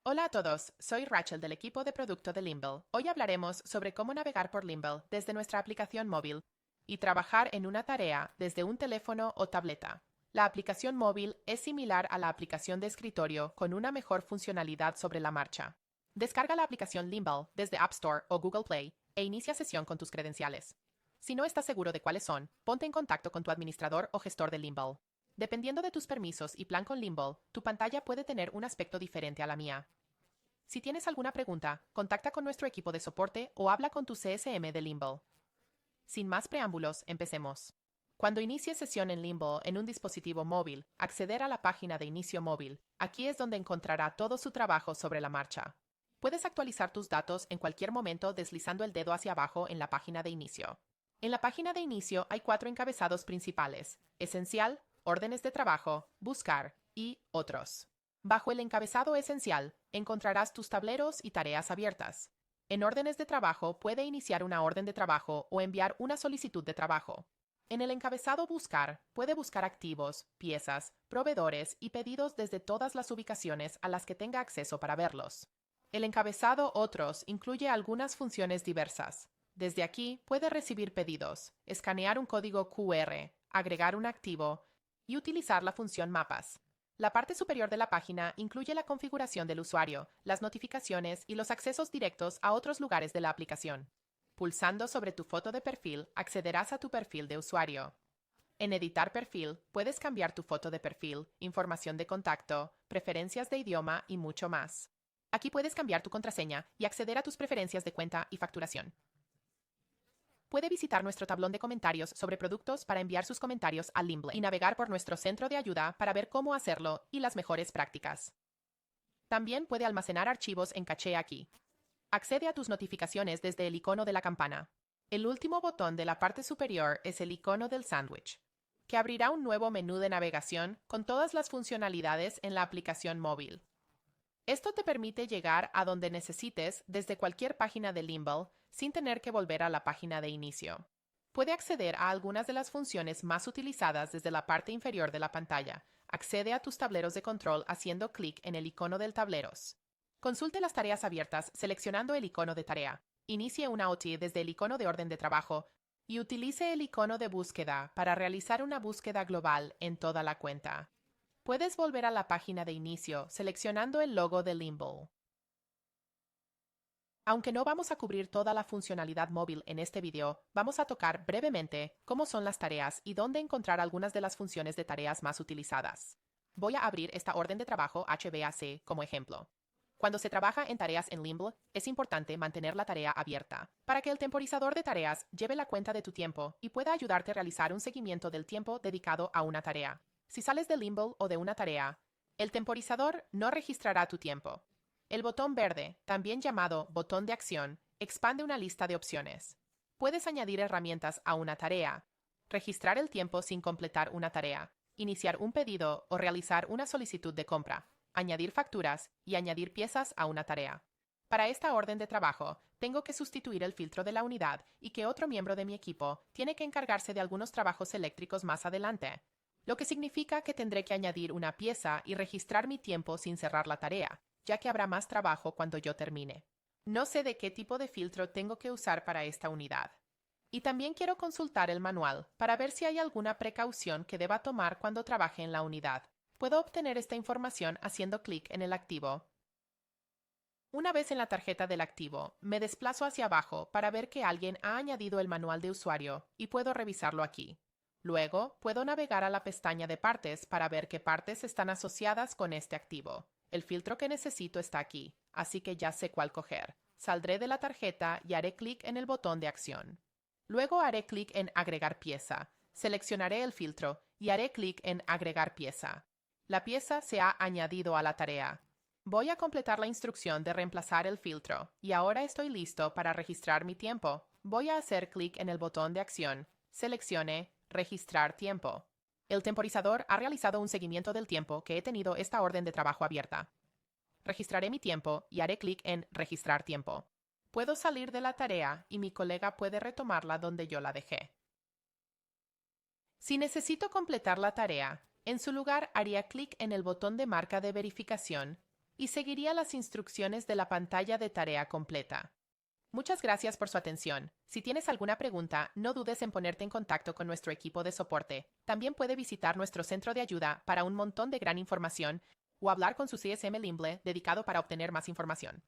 Hola a todos, soy Rachel del equipo de producto de Limble. Hoy hablaremos sobre cómo navegar por Limble desde nuestra aplicación móvil y trabajar en una tarea desde un teléfono o tableta. La aplicación móvil es similar a la aplicación de escritorio con una mejor funcionalidad sobre la marcha. Descarga la aplicación Limble desde App Store o Google Play e inicia sesión con tus credenciales. Si no estás seguro de cuáles son, ponte en contacto con tu administrador o gestor de Limble. Dependiendo de tus permisos y plan con Limble, tu pantalla puede tener un aspecto diferente a la mía. Si tienes alguna pregunta, contacta con nuestro equipo de soporte o habla con tu CSM de Limble. Sin más preámbulos, empecemos. Cuando inicies sesión en Limble en un dispositivo móvil, acceder a la página de inicio móvil. Aquí es donde encontrará todo su trabajo sobre la marcha. Puedes actualizar tus datos en cualquier momento deslizando el dedo hacia abajo en la página de inicio. En la página de inicio hay 4 encabezados principales: Esencial, Órdenes de trabajo, Buscar y Otros. Bajo el encabezado Esencial, encontrarás tus tableros y tareas abiertas. En órdenes de trabajo puede iniciar una orden de trabajo o enviar una solicitud de trabajo. En el encabezado Buscar puede buscar activos, piezas, proveedores y pedidos desde todas las ubicaciones a las que tenga acceso para verlos. El encabezado Otros incluye algunas funciones diversas. Desde aquí puede recibir pedidos, escanear un código QR, agregar un activo y utilizar la función Mapas. La parte superior de la página incluye la configuración del usuario, las notificaciones y los accesos directos a otros lugares de la aplicación. Pulsando sobre tu foto de perfil, accederás a tu perfil de usuario. En Editar perfil, puedes cambiar tu foto de perfil, información de contacto, preferencias de idioma y mucho más. Aquí puedes cambiar tu contraseña y acceder a tus preferencias de cuenta y facturación. Puede visitar nuestro tablón de comentarios sobre productos para enviar sus comentarios a Limble y navegar por nuestro centro de ayuda para ver cómo hacerlo y las mejores prácticas. También puede almacenar archivos en caché aquí. Accede a tus notificaciones desde el icono de la campana. El último botón de la parte superior es el icono del sándwich, que abrirá un nuevo menú de navegación con todas las funcionalidades en la aplicación móvil. Esto te permite llegar a donde necesites desde cualquier página de Limble sin tener que volver a la página de inicio. Puede acceder a algunas de las funciones más utilizadas desde la parte inferior de la pantalla. Accede a tus tableros de control haciendo clic en el icono del tableros. Consulte las tareas abiertas seleccionando el icono de tarea. Inicie una OT desde el icono de orden de trabajo y utilice el icono de búsqueda para realizar una búsqueda global en toda la cuenta. Puedes volver a la página de inicio seleccionando el logo de Limble. Aunque no vamos a cubrir toda la funcionalidad móvil en este video, vamos a tocar brevemente cómo son las tareas y dónde encontrar algunas de las funciones de tareas más utilizadas. Voy a abrir esta orden de trabajo HBAC como ejemplo. Cuando se trabaja en tareas en Limble, es importante mantener la tarea abierta para que el temporizador de tareas lleve la cuenta de tu tiempo y pueda ayudarte a realizar un seguimiento del tiempo dedicado a una tarea. Si sales de Limble o de una tarea, el temporizador no registrará tu tiempo. El botón verde, también llamado botón de acción, expande una lista de opciones. Puedes añadir herramientas a una tarea, registrar el tiempo sin completar una tarea, iniciar un pedido o realizar una solicitud de compra, añadir facturas y añadir piezas a una tarea. Para esta orden de trabajo, tengo que sustituir el filtro de la unidad y que otro miembro de mi equipo tiene que encargarse de algunos trabajos eléctricos más adelante, lo que significa que tendré que añadir una pieza y registrar mi tiempo sin cerrar la tarea, ya que habrá más trabajo cuando yo termine. No sé de qué tipo de filtro tengo que usar para esta unidad. Y también quiero consultar el manual para ver si hay alguna precaución que deba tomar cuando trabaje en la unidad. Puedo obtener esta información haciendo clic en el activo. Una vez en la tarjeta del activo, me desplazo hacia abajo para ver que alguien ha añadido el manual de usuario y puedo revisarlo aquí. Luego, puedo navegar a la pestaña de partes para ver qué partes están asociadas con este activo. El filtro que necesito está aquí, así que ya sé cuál coger. Saldré de la tarjeta y haré clic en el botón de acción. Luego haré clic en Agregar pieza. Seleccionaré el filtro y haré clic en Agregar pieza. La pieza se ha añadido a la tarea. Voy a completar la instrucción de reemplazar el filtro y ahora estoy listo para registrar mi tiempo. Voy a hacer clic en el botón de acción. Seleccione Registrar tiempo. El temporizador ha realizado un seguimiento del tiempo que he tenido esta orden de trabajo abierta. Registraré mi tiempo y haré clic en Registrar tiempo. Puedo salir de la tarea y mi colega puede retomarla donde yo la dejé. Si necesito completar la tarea, en su lugar haría clic en el botón de marca de verificación y seguiría las instrucciones de la pantalla de tarea completa. Muchas gracias por su atención. Si tienes alguna pregunta, no dudes en ponerte en contacto con nuestro equipo de soporte. También puede visitar nuestro centro de ayuda para un montón de gran información o hablar con su CSM Limble dedicado para obtener más información.